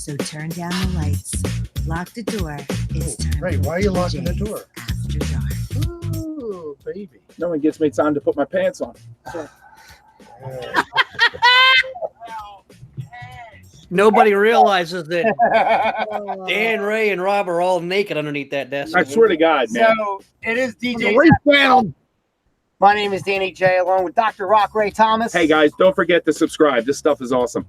So turn down the lights, lock the door. It's time. Right, why are you locking the door? After dark. Ooh, baby. No one gives me time to put my pants on. So. Nobody realizes that Dan, Ray, and Rob are all naked underneath that desk. I swear to God, man. So it is DJ. My name is Danny J, along with Dr. Rock Ray Thomas. Hey guys, don't forget to subscribe. This stuff is awesome.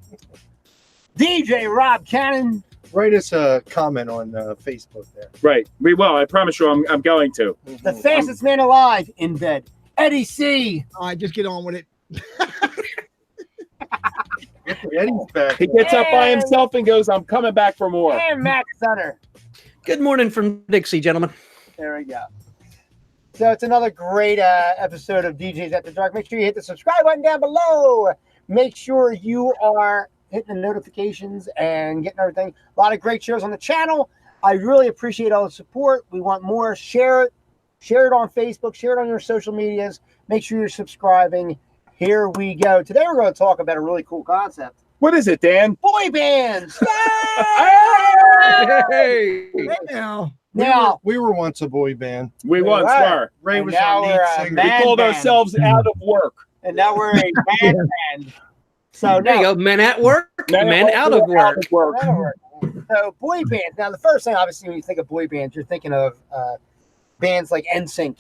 DJ Rob Cannon. Write us a comment on Facebook there. Right, we will. I promise you, I'm going to. The fastest man alive in bed, Eddie C. All right, just get on with it. Eddie's back. He gets up by himself and goes, "I'm coming back for more." And Matt Sutter. Good morning from Dixie, gentlemen. There we go. So it's another great episode of DJs After Dark. Make sure you hit the subscribe button down below. Make sure you are hitting the notifications and getting everything. A lot of great shows on the channel. I really appreciate all the support. We want more. Share it. Share it on Facebook. Share it on your social medias. Make sure you're subscribing. Here we go. Today we're going to talk about a really cool concept. What is it, Dan? Boy bands. Hey! Now, we were once a boy band. We once were. Ray And was now our lead we're a singer. man We called band. ourselves Out of Work. And now we're a man band. So There you now, go. Men at work, men out of work. So boy bands. Now the first thing, obviously, when you think of boy bands, you're thinking of bands like NSYNC.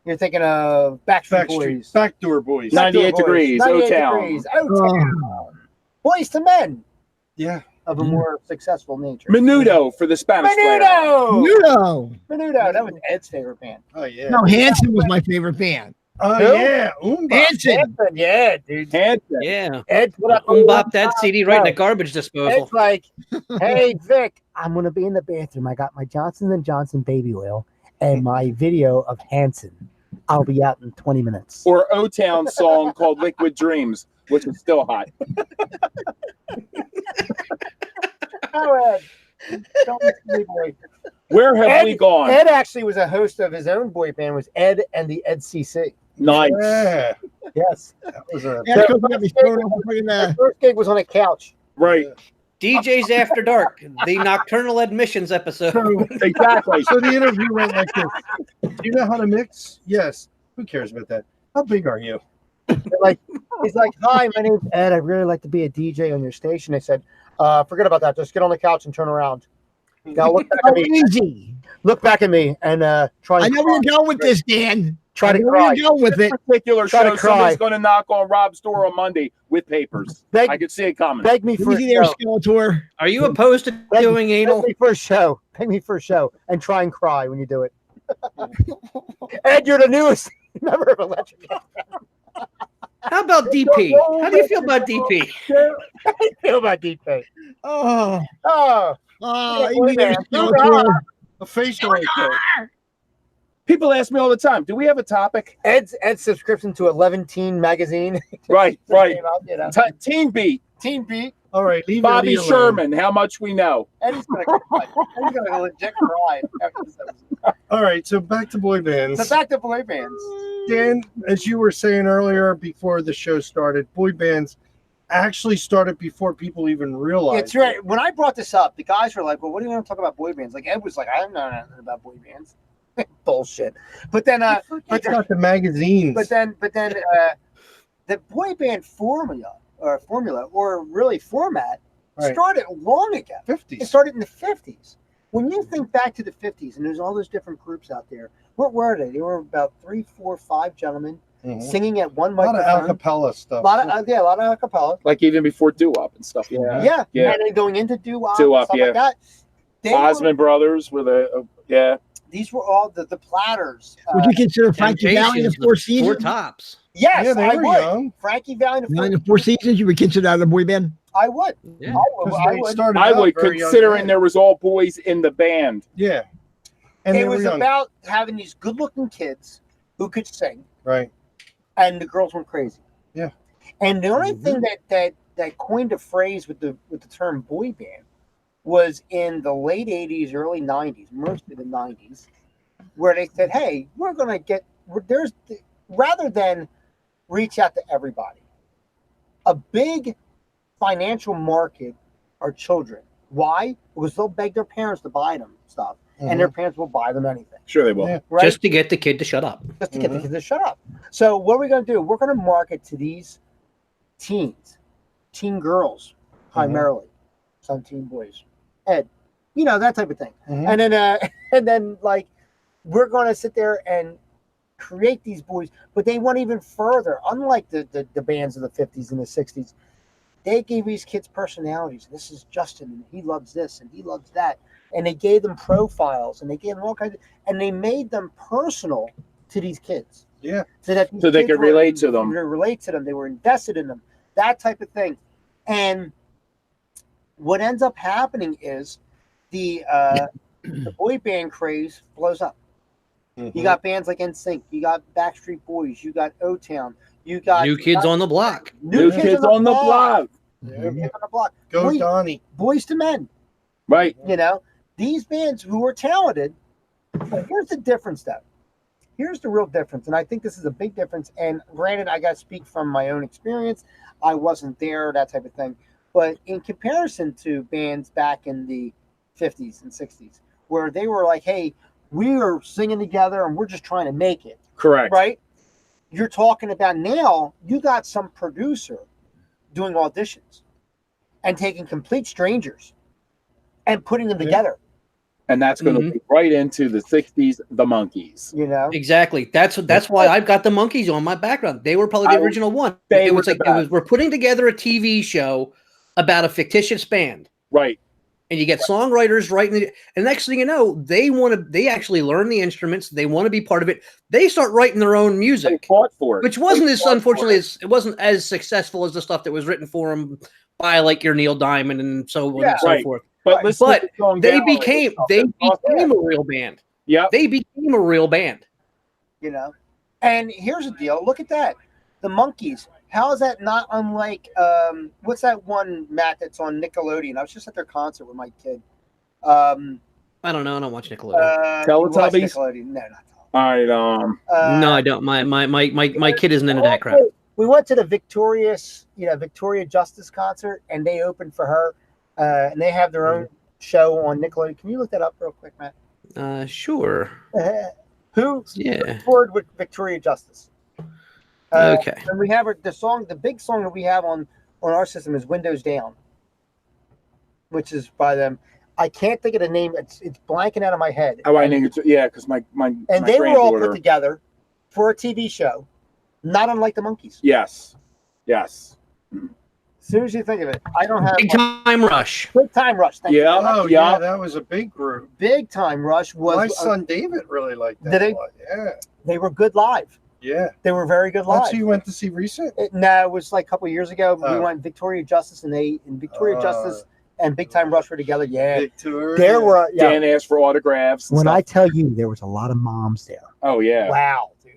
You're thinking of Backstreet Boys. Backdoor Boys. 98 degrees, 98 O-Town. degrees, O-Town. Boys to Men Yeah. of a more successful nature. Menudo for the Spanish player. Menudo. Nudo. Menudo. That was Ed's favorite band. Oh, yeah. No, Hanson was my favorite band. Oh, Who? yeah. Oomba. Hanson. Yeah, dude. Hanson. Yeah. Ed put up Bop that CD right in the garbage disposal. It's like, hey, Vic, I'm going to be in the bathroom. I got my Johnson & Johnson baby oil and my video of Hanson. I'll be out in 20 minutes. Or O-Town song called Liquid Dreams, which is still hot. Oh, Ed. Don't miss me, boy. Where have we gone? Ed actually was a host of his own boy band, was Ed and the Ed CC. Nice. Yeah. Yes. That was a... Yeah, because we got me thrown off the friggin', The first gig was on a couch. Right. DJs After Dark, the nocturnal admissions episode. Exactly. So the interview went like this. Do you know how to mix? Yes. Who cares about that? How big are you? He's like, hi, my name's Ed. I'd really like to be a DJ on your station. I said, forget about that. Just get on the couch and turn around. Now look back at me. easy. Look back at me and try. I know where you're going with this, Dan. Try I to know where cry. you're going with it. Particular Try to show, cry. somebody's going to knock on Rob's door on Monday with papers. I could see it coming. Beg me for a Easy there, show. Skeletor. Are you opposed to doing anal? Beg me for a show. Beg me for a show and try and cry when you do it. Ed, you're the newest member of Electric. How about DP? How do you feel about DP? How do you feel about DP? Oh, Oh, easy there, Skeletor. A facial right there. People ask me all the time, do we have a topic? Ed's subscription to 11 Teen magazine. Right, right. You know. Teen Beat, Teen Beat. All right, leave Bobby Eddie alone. Sherman, how much we know. Eddie's gonna cry. Eddie's gonna legit cry after this episode. All right, so back to boy bands. So back to boy bands. Dan, as you were saying earlier before the show started, boy bands actually started before people even realized. It's right. When I brought this up, the guys were like, "Well, what do you want to talk about boy bands?" Like Ed was like, "I don't know nothing about boy bands." Bullshit. But then, It's not the magazines. but then, the boy band formula or really format Right. started long ago. 50s. It started in the 50s. When you think back to the 50s, and there's all those different groups out there, what were they? They were about 3, 4, 5 gentlemen Mhm. singing at one A lot of microphone. acapella stuff. A lot of acapella. Like even before doo-wop and stuff. Yeah. Yeah. And then going into doo-wop, Doo-wop, stuff yeah. like that. They Osmond Brothers were the, these were all the Platters. Would you consider Frankie Valley the Temptations, Four Four Seasons? Tops. Yes, Yeah, they I were would. young. Frankie Valley. Nine of Four Seasons, you would consider that a boy band? I would. Yeah. I would. Started I out would, very young considering then. there was all boys in the band. Yeah. And It they were was young. about having these good-looking kids who could sing, Right. and the girls went crazy. Yeah. And the only thing that coined a phrase with the term boy band was in the late 80s, early 90s, mostly the 90s, where they said, hey, we're going to get, rather than reach out to everybody, a big financial market are children. Why? Because they'll beg their parents to buy them stuff, and their parents will buy them anything. Sure, they will. Yeah. Right? Just to get the kid to shut up. Just to get the kids to shut up. So what are we going to do? We're going to market to these teens, teen girls primarily, some teen boys, Ed, that type of thing. And then like we're going to sit there and create these boys, but they went even further. Unlike the bands of the 50s and the 60s, they gave these kids personalities. This is Justin, and he loves this, and he loves that. And they gave them profiles, and they gave them all kinds of, and they made them personal to these kids. Yeah. So that they could relate to them. Relate to them. They were invested in them. That type of thing. And what ends up happening is the boy band craze blows up. You got bands like NSYNC, you got Backstreet Boys, you got O-Town, you got New Kids on the Block. New Kids on the Block. New Kids on the Block. Go Donnie. Boys to Men. Right. These bands who are talented. But here's the difference, though. Here's the real difference, and I think this is a big difference. And granted, I got to speak from my own experience. I wasn't there, that type of thing. But in comparison to bands back in the 50s and 60s, where they were like, hey, we are singing together and we're just trying to make it. Correct. Right? You're talking about now, you got some producer doing auditions and taking complete strangers and putting them together. And that's going to be right into the 60s, the Monkees. Exactly. That's why I've got the Monkees on my background. They were probably the original one. We're putting together a TV show about a fictitious band. Right. And you get songwriters writing it, and next thing you know, they actually learn the instruments, they want to be part of it. They start writing their own music. They fought for it. Which wasn't it wasn't as successful as the stuff that was written for them by like your Neil Diamond and so on and so forth. But they became a real band. Yeah. They became a real band. And here's the deal. Look at that. The Monkees. How is that not unlike what's that one, Matt, that's on Nickelodeon? I was just at their concert with my kid. I don't know. I don't watch Nickelodeon. Teletubbies? Nickelodeon. No, not Teletubbies. No, I don't. My kid isn't into that crap. We went to the Victoria Justice concert, and they opened for her, and they have their own show on Nickelodeon. Can you look that up real quick, Matt? Sure. Who? Yeah. Toured with Victoria Justice. Okay. And we have the big song that we have on our system is Windows Down, which is by them. I can't think of the name. It's blanking out of my head. Oh, I think it's because my and they were all put together for a TV show, not unlike the Monkees. Yes. As soon as you think of it, I don't have Big Time Rush. Big Time Rush. Thank you. Oh yeah, that was a big group. Big Time Rush was my son David really liked that. Did he? A lot. Yeah. They were good live. Yeah. They were very good live. That's who you went to see recent? No, it was like a couple of years ago. We went Victoria Justice and Victoria Justice and Big Time Rush were together. Yeah. Big tour. There were Dan asked for autographs. When I tell you there was a lot of moms there. Oh yeah. Wow, dude.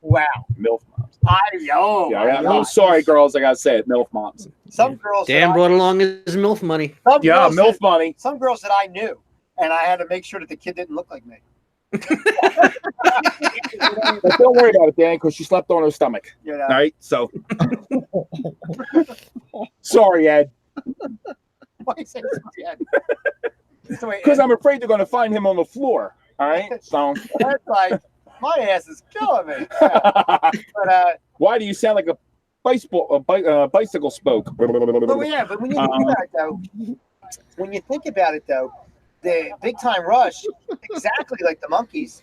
Wow. MILF moms. I'm sorry, girls. I gotta say it. MILF moms. Some girls. Dan brought along his MILF money. MILF money. Some girls that I knew, and I had to make sure that the kid didn't look like me. But don't worry about it, Dan, because she slept on her stomach. All right, so sorry, Ed. Why you say sorry, Ed? Because I'm afraid they're going to find him on the floor. All right, so that's like my ass is killing me. But why do you sound like a bicycle spoke? But when you think about it, though, the Big Time Rush, exactly like the Monkees,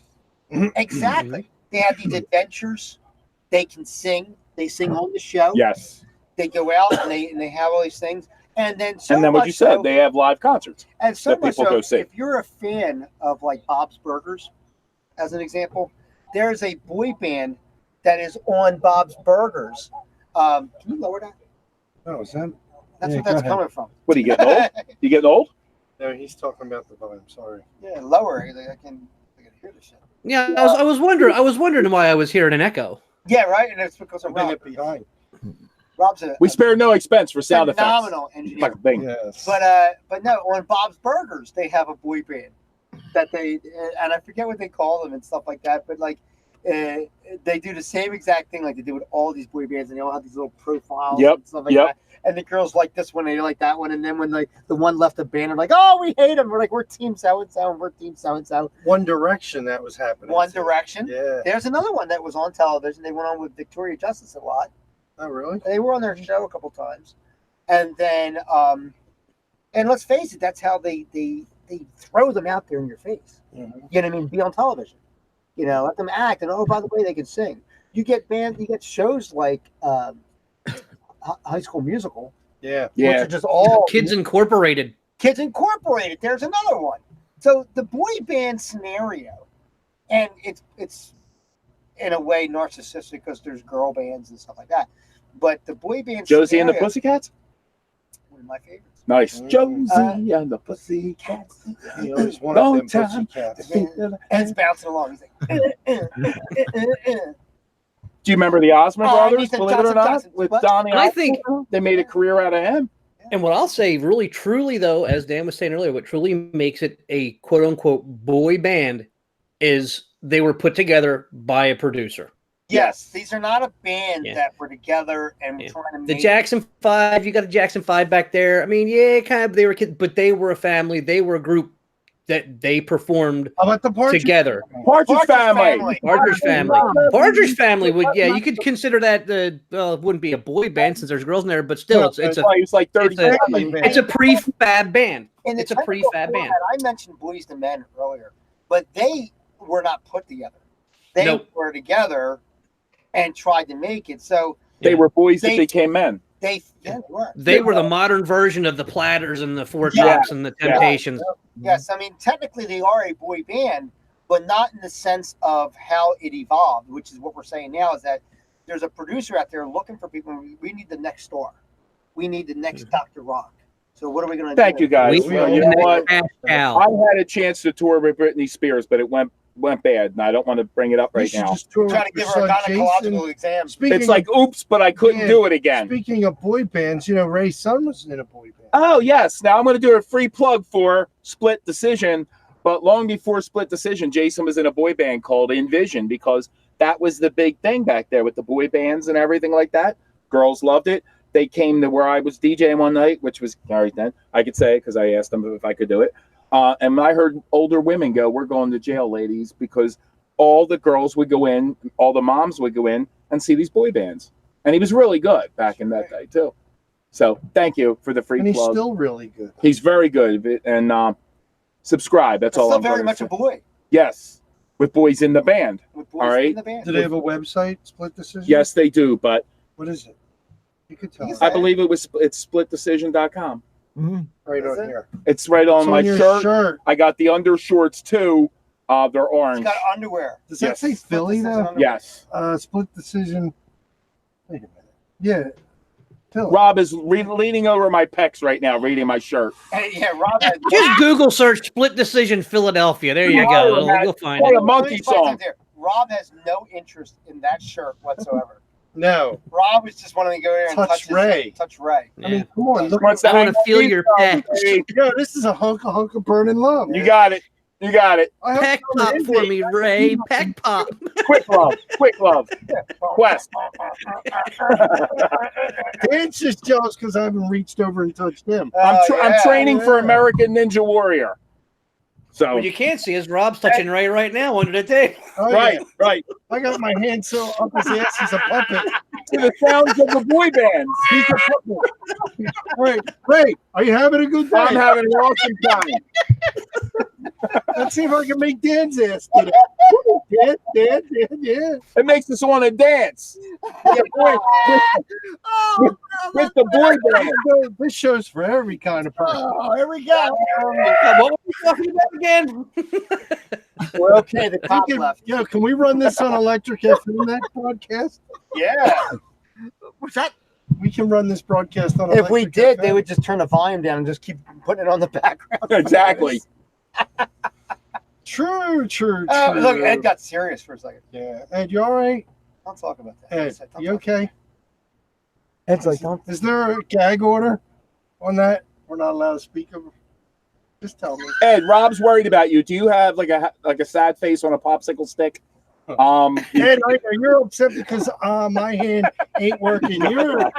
exactly. They have these adventures. They can sing. They sing on the show. Yes. They go out and they have all these things, and then what you said, they have live concerts. And so much people go see. If you're a fan of like Bob's Burgers, as an example, there's a boy band that is on Bob's Burgers. Can you lower that? Oh, is that? That's what that's coming from. What, are you getting old? You getting old? No, he's talking about the volume. Sorry. Yeah, lower. I can hear the shit. Yeah, I was wondering why I was hearing an echo. Yeah, right. And it's because of Bring Rob. it behind. Rob's We spare no expense for sound effects. Phenomenal engineer. Like a thing. Yes. But no, on Bob's Burgers they have a boy band that and I forget what they call them and stuff like that. But like they do the same exact thing like they do with all these boy bands, and they all have these little profiles Yep, and stuff like yep. that. And the girls like this one, and they like that one, and then when like the one left the band, they're like, "Oh, we hate them." We're like, "We're team so and so, and we're team so and so." One Direction that was happening. One too. Direction. Yeah. There's another one that was on television. They went on with Victoria Justice a lot. Oh, really? They were on their show a couple times, and then and let's face it, that's how they throw them out there in your face. Mm-hmm. You know what I mean? Be on television. You know, let them act, and oh, by the way, they can sing. You get shows like High School Musical, Yeah. which are just all Kids Incorporated. Kids Incorporated. There's another one. So the boy band scenario, and it's in a way narcissistic because there's girl bands and stuff like that. But the boy band Josie and the scenario, Pussycats? one of my favorites. Nice. Mm. Josie and the Pussycats. He always wanted Long them time. Pussycats. And it's bouncing along. He's like, Do you remember the Osmond brothers? Nathan Believe it or Johnson not, Johnson. with What? Donnie. And I Osmond? think- they made a career out of him. And what I'll say, really, truly, though, as Dan was saying earlier, what truly makes it a quote unquote boy band is they were put together by a producer. Yes, these are not a band Yeah. that were together and Yeah. trying to The make Jackson 5, you got a Jackson 5 back there. I mean, yeah, kind of, they were kids, but they were a family. They were a group that they performed How about the Partridge? together. Partridge Partridge Family. Partridge Family. Partridge Family would, yeah, you could consider that it wouldn't be a boy band since there's girls in there, but still, it's That's why he was like 30. it's a prefab band. In the It's a technical prefab band. format, I mentioned Boys to Men earlier, but they were not put together. They Nope. were together and tried to make it. So They were boys that They- became men. they were. They were the modern version of the Platters and the Four Yeah. Tops and the Temptations. Yes, I mean technically they are a boy band, but not in the sense of how it evolved, which is what we're saying now. Is that there's a producer out there looking for people. We need the next star. We need the next Dr. Rock. So what are we going to do? Thank you, guys. We You know what? Cash Cow. I had a chance to tour with Britney Spears, but it went bad, and I don't want to bring it up You right should now. just tour Trying to with give your her a son, gynecological Jason. exam. Speaking It's like, oops, but I couldn't Yeah. do it again. Speaking of boy bands, you know, Ray's son was in a boy band. Oh, yes. Now I'm going to do a free plug for Split Decision. But long before Split Decision, Jason was in a boy band called Envision because that was the big thing back there with the boy bands and everything like that. Girls loved it. They came to where I was DJing one night, which was all right then. I could say because I asked them if I could do it. And I heard older women go, "We're going to jail, ladies," because all the girls would go in, all the moms would go in and see these boy bands. And he was really good back in that day, too. So thank you for the free And he's plug. still really good. He's very good. And subscribe. That's all Still I'm very gonna much say. a boy. Yes, with boys in the band. With boys All right. in the band. Do they have a website, Split Decision? Yes, they do. But What is it? You could tell You us. I believe it's splitdecision.com. Mhm. Right Is on it? here. It's right on It's my your shirt. I got the undershorts too. They're He's orange. got underwear. Does that Yes. say Philly Split though? Decision underwear. Yes. Split Decision. Wait a minute. Yeah. Philly. Rob is leaning over my pecs right now, reading my shirt. Hey, yeah, Rob had Just Google search Split Decision Philadelphia. There you go. You'll find What it. a monkey song. Rob has no interest in that shirt whatsoever. No. Rob was just wanting to go there and Touch touch Ray. Touch Ray. I mean, come on. Look. Wants to I want hang to feel out your with pecs. you. Yo, this is a hunk of burning love. You got it. You got it. I hope Peck pop for me, Ray. Peck pop. Quick love. Quick love. Quest. Dan's just jealous because I haven't reached over and touched him. I'm training for yeah. American Ninja Warrior. So What you can't see is Rob's touching Ray right now under the tape. Oh, right, yeah. right. I got my hand so up his ass, he's a puppet. To the sounds of the boy bands. He's a puppet. Ray, Ray, are you having a good day? I'm having an awesome time. Let's see if I can make Dan's ass today. Dan, yeah. It makes us want to dance. Yeah, boy, with the boy band. This show's for every kind of person. Oh, here we go. What were we talking about again? We're okay. The top Can, left. yo, can we run this on Electric FM, that broadcast? Yeah. What's that? We can run this broadcast on If we Electric did, FM. they would just turn the volume down and just keep putting it on the background. Exactly. True. Look, Ed got serious for a second. Yeah. Ed, you all right? Don't talk about that. Ed, Don't you talk- okay? Ed's like, don't. Is there a gag order on that? We're not allowed to speak of. Just tell me. Ed, Rob's worried about you. Do you have like a sad face on a popsicle stick? Ed, I know you're upset because my hand ain't working. Your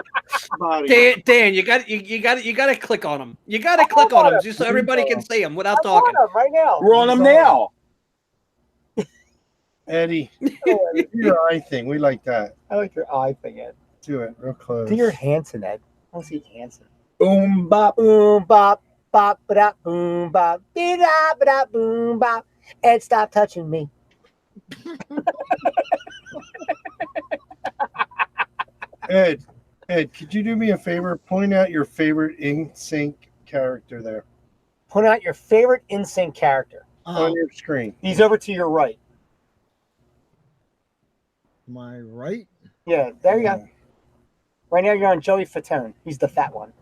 body. Dan, you got to click on them. You got to click on them just so everybody can see them without I'm talking. on them right now. We're on them now. Eddie, do your eye thing. We like that. I like your eye thing, Ed. Do it real close. Do your Hanson, Ed. I want to see Hanson. Boom bop, boom bop, bop ba da boom bop, be da ba da boom bop. Ed, stop touching me. Ed, could you do me a favor? Point out your favorite NSYNC character there Point out your favorite NSYNC character. on your screen. He's over to your right. Am I right? Yeah, there you go. Right now you're on Joey Fatone. He's the fat one.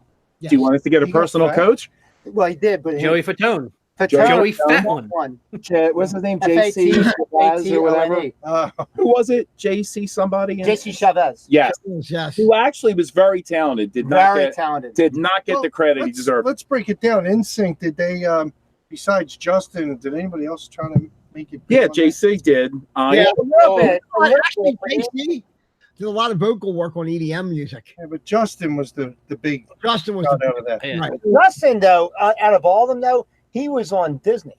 Yes. Do you want us to get a You got personal fat? coach? Well, he did, but Joey Fatone. Fatone, Joey Fat One. What's his name? JC Chavez or whatever. Who was it? JC somebody? JC Chavez. Yes. Yes. Who actually was very talented. Did not Very get talented. the credit he deserved. Let's break it down. NSYNC, did they, besides Justin, did anybody else try to make it? big Yeah, on JC did. Yeah, a little bit. A little Actually, bit. JC did a lot of vocal work on EDM music. Yeah, but Justin was the big Justin was shot the out of that. Yeah. right. Justin, though, out of all of them, though, he was on Disney.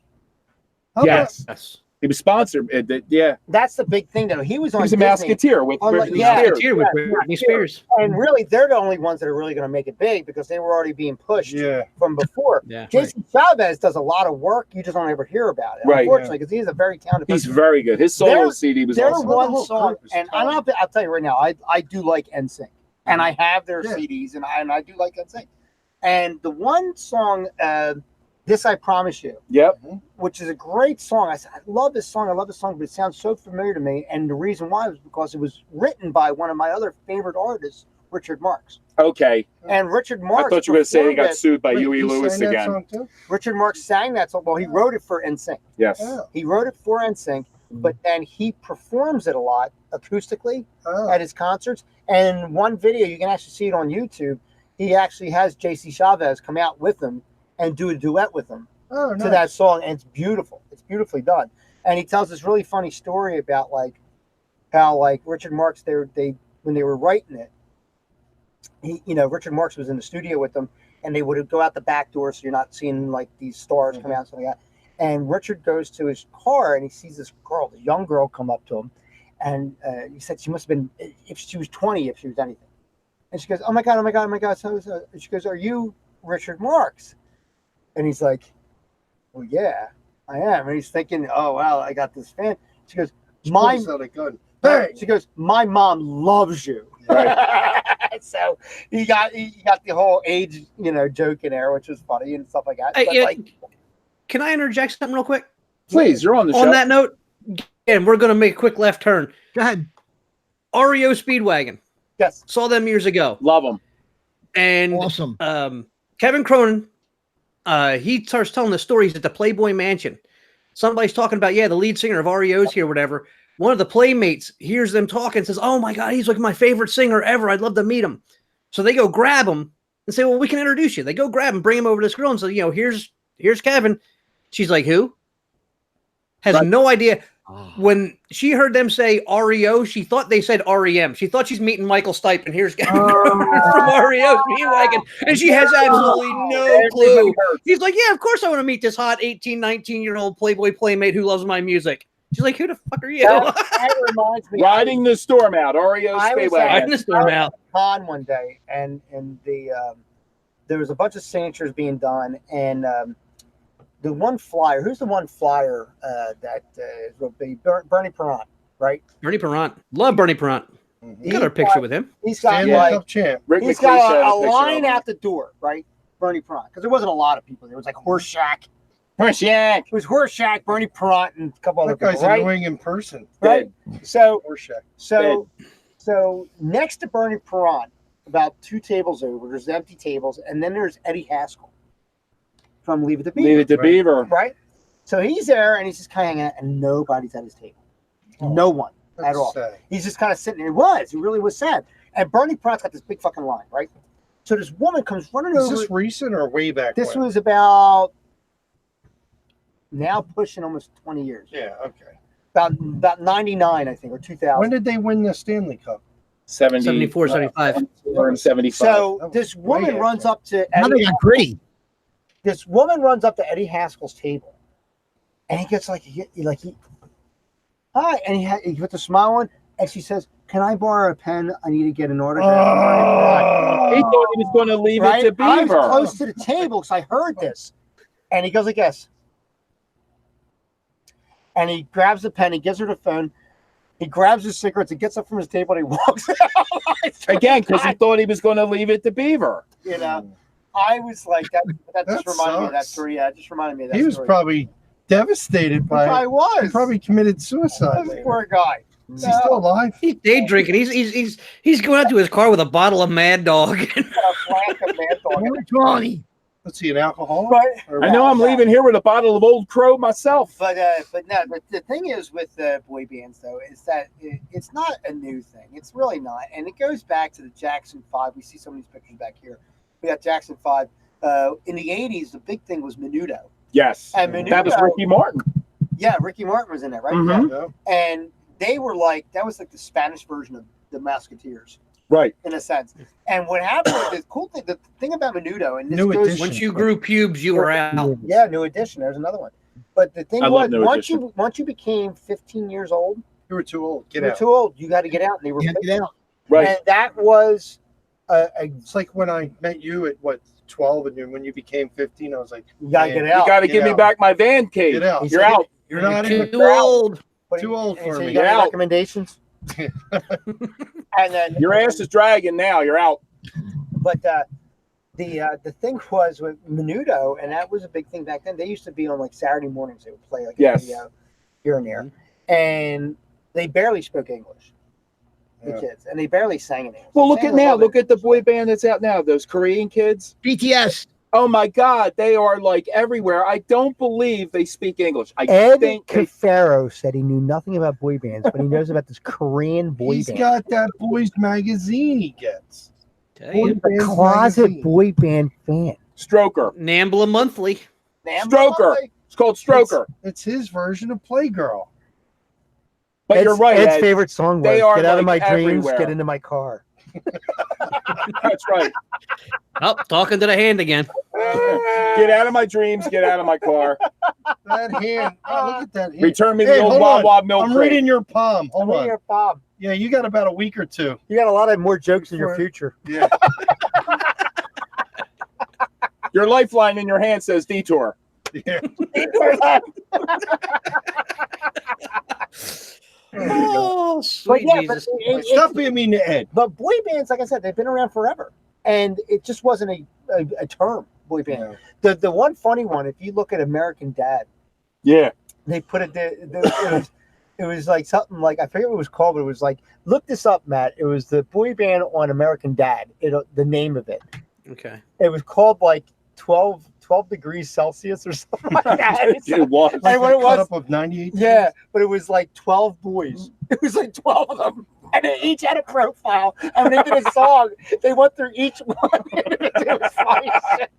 How Yes. Yes. He was sponsored. Yeah. That's the big thing, though. He was He on was a Disney. masketeer with Oh, Britney yeah. Spears. Here with Britney Spears. And really, they're the only ones that are really going to make it big because they were already being pushed Yeah. from before. Yeah. Jason Chavez does a lot of work. You just don't ever hear about it, Right. unfortunately, because he's a very talented He's person. very good. His solo Their- CD was Their awesome. The one whole song, group is and talented. I'll tell you right now, I do like NSYNC, and I have their Yeah. CDs, and I do like NSYNC. And the one song, "This I Promise You," Yep. which is a great song. I said, I love this song, but it sounds so familiar to me. And the reason why was because it was written by one of my other favorite artists, Richard Marx. Okay. And Richard I Marx. thought you were going to say he performed got it. sued by Wait, Huey he Lewis sang that again. song too? Richard Marx sang that song. Well, he wrote it for NSYNC. Yes. Oh. He wrote it for NSYNC, but then he performs it a lot acoustically Oh. at his concerts. And one video, you can actually see it on YouTube. He actually has JC Chavez come out with him and do a duet with him Oh, to nice. that song, and it's beautiful. It's beautifully done. And he tells this really funny story about how Richard Marx they when they were writing it, Richard Marx was in the studio with them, and they would go out the back door so you're not seeing like these stars come out and stuff like that. And Richard goes to his car and he sees this young girl come up to him, and he said she must have been, if she was 20, if she was anything. And she goes, oh my God. So, and she goes, are you Richard Marx? And he's like, well, yeah, I am. And he's thinking, oh, wow, I got this fan. She goes, my Pulls out a gun. Bang! she goes, my mom loves you. So he got the whole age, joke in there, which was funny and stuff like that. Hey, But, yeah, like, can I interject something real quick? Please, you're on the show. On that note, and we're going to make a quick left turn. Go ahead. REO Speedwagon. yes, Saw them years ago. Love him. And Awesome. Kevin Cronin, he starts telling the stories at the Playboy Mansion. Somebody's talking about, the lead singer of REO's here, whatever. One of the playmates hears them talking and says, oh my God, he's like my favorite singer ever. I'd love to meet him. So they go grab him and say, well, we can introduce you. They go grab him, bring him over to this girl and say, here's Kevin. She's like, who? Has Right. no idea. When she heard them say REO, she thought they said REM. She thought she's meeting Michael Stipe, and here's Kevin Cronin from REO Speedwagon, and she has absolutely no clue. He's like, yeah, of course I want to meet this hot 18, 19-year-old Playboy playmate who loves my music. She's like, who the fuck are you? that reminds me. Riding the storm out. REO I was Speedwagon. Riding the storm out. Con one day, and there was a bunch of signatures being done, and the one flyer. Who's the one flyer that will be Bernie Perrant, right? Bernie Perrant. Love Bernie Perrant. Mhm. Got our picture with him. He's got Stanley like Cup champ. Rick he's McLeish got had a picture line of him. out the door, right? Bernie Perrant, because there wasn't a lot of people. There was like Horseshack. Horseshack. It was Horseshack, Bernie Perrant, and a couple other That guy's people, right? annoying in person. Right. So Horseshack. So next to Bernie Perrant, about 2 tables over, there's empty tables, and then there's Eddie Haskell from Leave It to Beaver. Leave it to Right. Beaver. Right? So he's there, and he's just kind of hanging out, and nobody's at his table. No one at That's all. sad. He's just kind of sitting there. It really was sad. And Bernie Perrant's got this big fucking line, right? So this woman comes running Is over. this recent or way back? This when? was about now pushing almost 20 years. Yeah. Okay. about 99, I think, or 2000. When did they win the Stanley Cup? 74, 75. Or in 75. So this woman way runs after. up to Now they Eddie. got gritty. This woman runs up to Eddie Haskell's table, and he gets hi, and he puts a smile on, and she says, "Can I borrow a pen? I need to get an autograph." He thought he was going to leave Right? it to I was Beaver. close to the table because I heard this, and he goes like this, and he grabs the pen, he gives her the phone, he grabs his cigarettes, and gets up from his table, and he walks out. Again, because he thought he was going to leave it to Beaver. You know, I was like that. That just That reminded me of that sucks. story. Yeah, it just reminded me of that. He was story. probably devastated by I it. was. He probably committed suicide. This poor guy. Is he still alive? He's day drinking. He's going out to his car with a bottle of Mad Dog. Got a flask of Mad Dog. Tony. Let's see, an alcoholic? But, Or I know I'm Yeah. leaving here with a bottle of Old Crow myself. but the thing is with boy bands though is that it's not a new thing. It's really not, and it goes back to the Jackson 5. We see some of these pictures back here. We got Jackson 5. In the 80s, the big thing was Menudo. Yes. And Menudo, That was Ricky Martin. Yeah, Ricky Martin was in there, right? Mhm. Yeah. Yeah. And they were like that was like the Spanish version of the Musketeers. Right. In a sense. And what happened, the cool thing, the thing about Menudo, and this New goes, Edition. Once you grew pubes, you were out. yeah, New Edition. There's another one. But the thing I was, love New once you became 15 years old, You were too old. Get you were out. too old. You got to get out, and they were. Yeah, get out. Right. And that was It's like when I met you at what 12, and then when you became 15, I was like, you got to Man, get out. You got to Get give me out. back my van cage. get out. He You're said, out. You're not You're even. too old. But Too old and for so me. You got Get any out. recommendations? And then Your ass is dragging now. You're out. But the thing was with Menudo, and that was a big thing back then. They used to be on like Saturday mornings. They would play like a Yes. video here and there, and they barely spoke English. The Yeah. kids, and they barely sang in English. Well, They look sang at a now. little Look bit. at the boy band that's out now. Those Korean kids. BTS. Oh my God, they are like everywhere. I don't believe they speak English. I Ed think they, Cafaro said he knew nothing about boy bands, but he knows about this Korean boy He's band. got that boys magazine he gets. Tell Boy you. a Bands closet magazine. boy band fan. Stroker. Nambla Monthly. Stroker. It's called Stroker. It's his version of Playgirl. But you're right, Ed's Ed. favorite song was They are, "Get Out of My like, Dreams, everywhere. Get Into My Car." That's right. Oh, talking to the hand again. Get out of my dreams. Get out of my car. That hand. Oh, look at that hand. Return me Hey, the old hold on. Wawa milk I'm crate. reading your palm. Hold I'm on. here, Bob. Yeah, you got about a week or two. You got a lot of more jokes in your For- future. Yeah. Your lifeline in your hand says detour. Yeah. Oh, But sweet yeah, Jesus. Stop being mean to Ed. but boy bands, like I said, they've been around forever, and it just wasn't a term. Boy band. Yeah. The one funny one, if you look at American Dad, Yeah. they put it there. It was like something like I forget what it was called, but it was like look this up, Matt. It was the boy band on American Dad. The name of it. Okay. It was called like 12 degrees Celsius or something like that. It was. And Like what that it was- cut up of 98. Yeah, but it was like 12 boys. It was like 12 of them. And they each had a profile. And when they did a song, they went through each one. It was funny shit.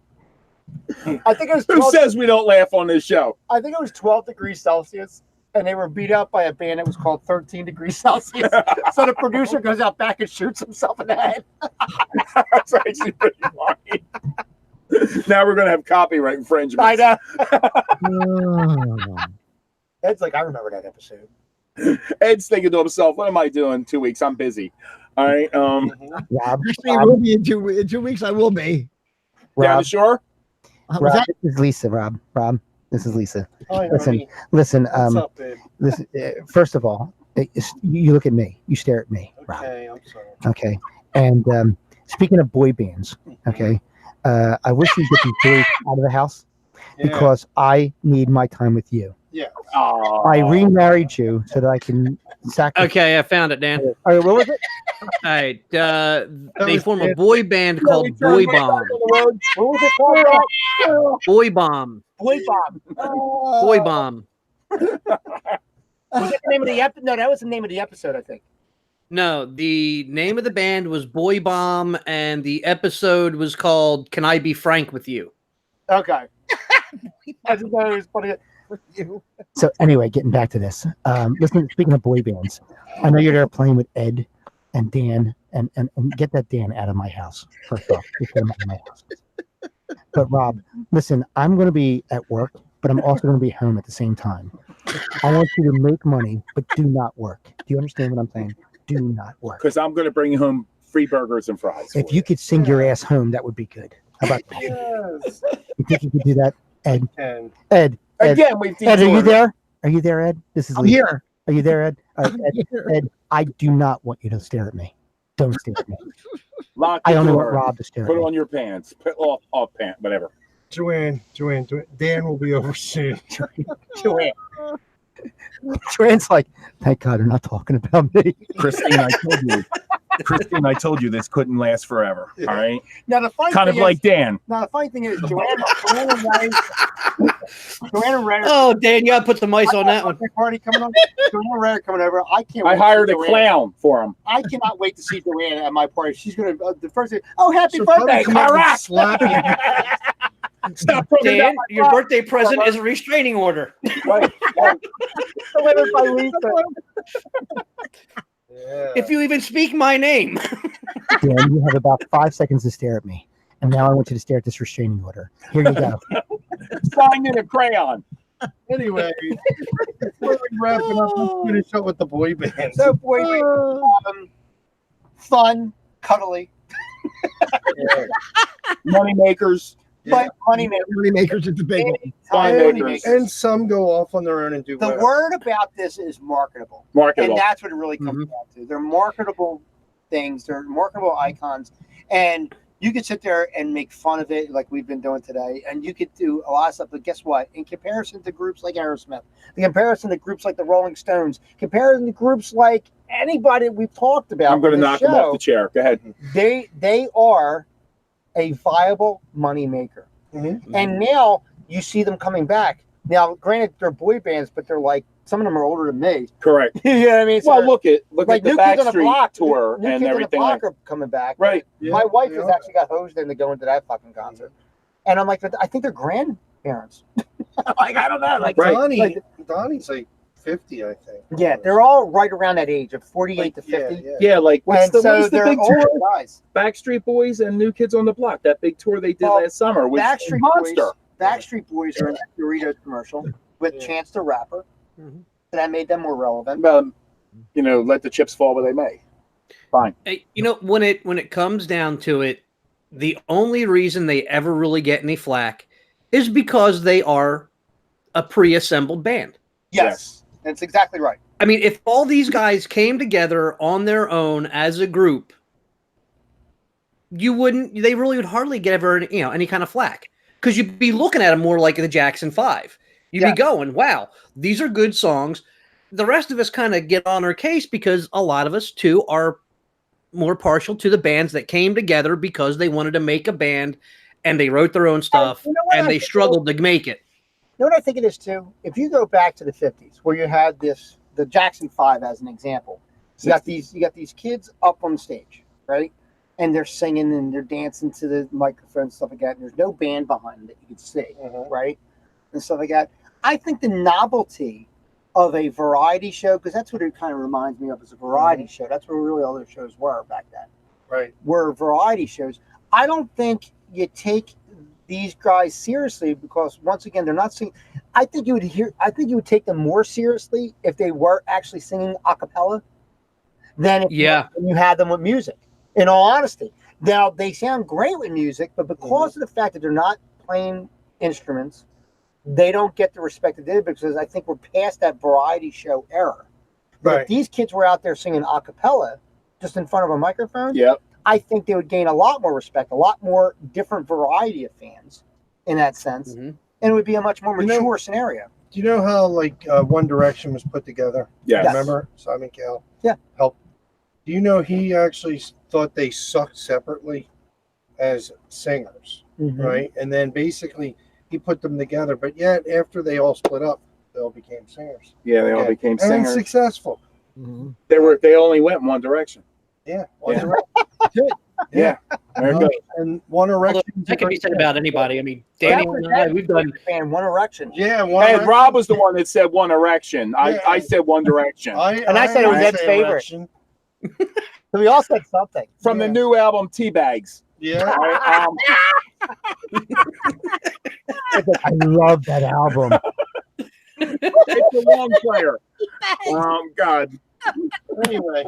I think it was Who 12, says we don't laugh on this show? I think it was 12 degrees Celsius. And they were beat up by a band that was called 13 degrees Celsius. So the producer goes out back and shoots himself in the head. That's actually pretty funny. Now we're going to have copyright infringement. I know. Oh. Ed's like, I remember that episode. Ed's thinking to himself, what am I doing 2 weeks? I'm busy. All right. Rob, Actually, it will be in 2 weeks. I will be. Down Rob, the shore? Was Rob, that? this is Lisa, Rob. This is Lisa. Hi, Listen, honey. Listen, What's up, babe? listen, first of all, you look at me. You stare at me, Rob. Okay, I'm sorry. Okay. And speaking of boy bands, okay, I wish you'd get these boys out of the house Yeah. because I need my time with you. Yeah. Oh. I remarried you so that I can sacrifice. Okay, I found it, Dan. All right, what was it? All right. They was form a it. boy band called Boy Bomb. What was it called? Boy Bomb. Boy Bomb. Boy Bomb. Was that the name of the episode? No, that was the name of the episode, I think. No, the name of the band was Boy Bomb, and the episode was called "Can I Be Frank with You?" Okay. I just thought it was funny. So anyway, getting back to this. Listen, speaking of boy bands, I know you're there playing with Ed and Dan, and get that Dan out of my house. First off, just get him out of my house. But Rob, listen, I'm going to be at work, but I'm also going to be home at the same time. I want you to make money, but do not work. Do you understand what I'm saying? Do not work. Because I'm going to bring you home free burgers and fries. If you could sing your ass home, that would be good. How about that? Yes. You think you could do that, Ed? And Ed, Again, we've Ed, are you detoured. there? Are you there, Ed? This is I'm Lee. here. Are you there, Ed? Ed, I do not want you to stare at me. Don't stare at me. Lock I the only want door. Rob to stare Put at me. on your pants. Put off pant, whatever. Joanne, Dan will be over soon. Joanne. Joanne's like, thank God they're not talking about me. Christine, I told you this couldn't last forever. All right. Now the funny Kind of thing like is, Dan. now the funny thing is, Joanne and Ray, Oh, Dan, you gotta put some ice on that one. party coming on. Joanne and Ray are coming over. I can't. I wait to hired see a Joanne. clown for him. I cannot wait to see Joanne at my party. She's gonna the first thing. Oh, happy She'll birthday! probably come up and Correct. slap you. Stop talking about Dan, your birthday present is a restraining order. right. Delivered by Lisa. Yeah. If you even speak my name. Dan, you have about 5 seconds to stare at me, and now I want you to stare at this restraining order. Here you go. Signed in a crayon. Anyway, before we wrap it up, let's finish up with the boy bands. So, boy, fun, cuddly, Money makers. but money makers. Money makers is the big one. Fine Money makers. And some go off on their own and do The well. word about this is marketable. Marketable. And that's what it really comes down to. They're marketable things. They're marketable icons. And you could sit there and make fun of it like we've been doing today. And you could do a lot of stuff. But guess what? In comparison to groups like Aerosmith, in comparison to groups like the Rolling Stones, comparison to groups like anybody we've talked about, I'm going to on knock this him off show, the chair. Go ahead. they are a viable money maker. Mhm. And now you see them coming back. Now, granted, they're boy bands, but they're like, some of them are older than me. Correct. You know what I mean? So Well, they're- look like at the New Kids on the Backstreet Block tour New and Kids everything. on the Like, Block are coming back. right. Yeah, My wife they has are. actually got hosed into going to that fucking concert. And I'm like, I think they're grandparents. Like, I don't know. Like, Right. Donnie's like 50, I think. yeah, they're all right around that age of 48 to Yeah, 50. yeah. Yeah, like what's And the, so what's the they're big older tour? guys. Backstreet Boys and New Kids on the Block. That big tour they did Well, last summer was Backstreet monster. Backstreet Boys are in that Doritos commercial with Yeah. Chance the Rapper. Mhm. So that made them more relevant. Let the chips fall where they may. Fine. Hey, when it comes down to it, the only reason they ever really get any flack is because they are a pre-assembled band. Yes. That's exactly right. I mean, if all these guys came together on their own as a group, they really would hardly get ever any kind of flack, because you'd be looking at them more like the Jackson 5. You'd Yeah. be going, wow, these are good songs. The rest of us kind of get on our case because a lot of us too are more partial to the bands that came together because they wanted to make a band and they wrote their own stuff You know what and I they think? struggled to make it. You know what I think it is too? If you go back to the 50s, where you had the Jackson 5 as an example, you got these kids up on stage, right? And they're singing and they're dancing to the microphone and stuff like that. And there's no band behind them that you can see, Mhm. right? And stuff like that. I think the novelty of a variety show, because that's what it kind of reminds me of, is a variety show. That's what really all their shows were back then. Right. Were variety shows. I don't think you take these guys seriously because, once again, they're not singing. I think you would take them more seriously if they were actually singing a cappella than if you had them with music. In all honesty, now they sound great with music, but because of the fact that they're not playing instruments, they don't get the respect they did, because I think we're past that variety show era. But Right. if these kids were out there singing a cappella just in front of a microphone, Yep. I think they would gain a lot more respect, a lot more different variety of fans in that sense. Mhm. And it would be a much more You know- mature scenario. Do you know how One Direction was put together? Yes. Remember Simon Cowell? Yeah. Help. Do you know he actually thought they sucked separately as singers, right? And then basically he put them together, but yet after they all split up, they all became singers. Yeah, they all Okay. became And singers. successful. They only went in one direction. Yeah. One Yeah. Direction. Yeah. There you go. And One Although Erection. that can be said about anybody. I mean, Danny and I, we've done. Man, One Erection. Yeah, One And Erection. Rob was the one that said One Erection. Yeah. I said One Direction. And I said it was Ed's say favorite. Erection. So we all said something. From the new album Teabags. Yeah. All right, I love that album. it's a long player. God. Anyway,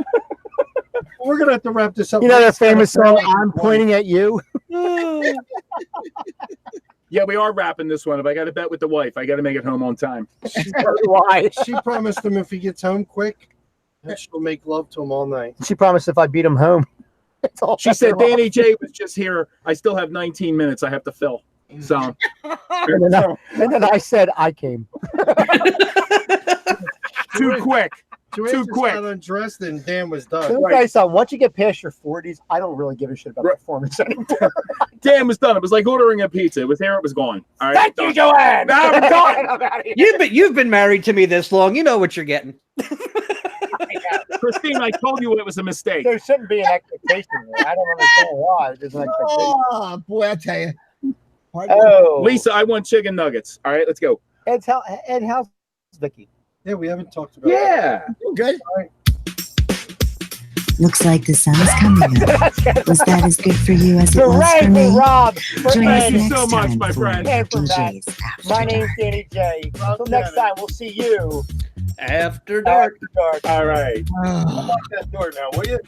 we're gonna have to wrap this up. You know that famous song, I'm Pointing at You? Yeah, we are wrapping this one. If I got to bet with the wife, I got to make it home on time. Why? She promised him if he gets home quick, that she'll make love to him all night. She promised if I beat him home. It's all She said Danny J was just here. I still have 19 minutes I have to fill. So, and then I said I came. too quick. Joanne Too just quick. got undressed and Dan was Let done. me tell you something. Once you get past your 40s, I don't really give a shit about performance anymore. Dan was done. It was like ordering a pizza. It was there. It was gone. All right. Thank you, Joanne. No, I'm done. I'm out of here. You've been married to me this long. You know what you're getting. Christine, I told you it was a mistake. There shouldn't be an expectation there. I don't understand why. There's an expectation. Oh boy, I tell you. Oh, Lisa, I want chicken nuggets. All right, let's go. Ed, how's Vicky? Yeah, we haven't talked about Yeah. Good. Looks like the sun's coming up. Was that as good for you as it was Hooray for for me? Rob. For Join us Thank you Ed. next so much, time my for friend. And for Matt. DJ's After My name's Dark. Danny J. Until next time, we'll see you After dark. after dark. All right. Lock that door now, will you?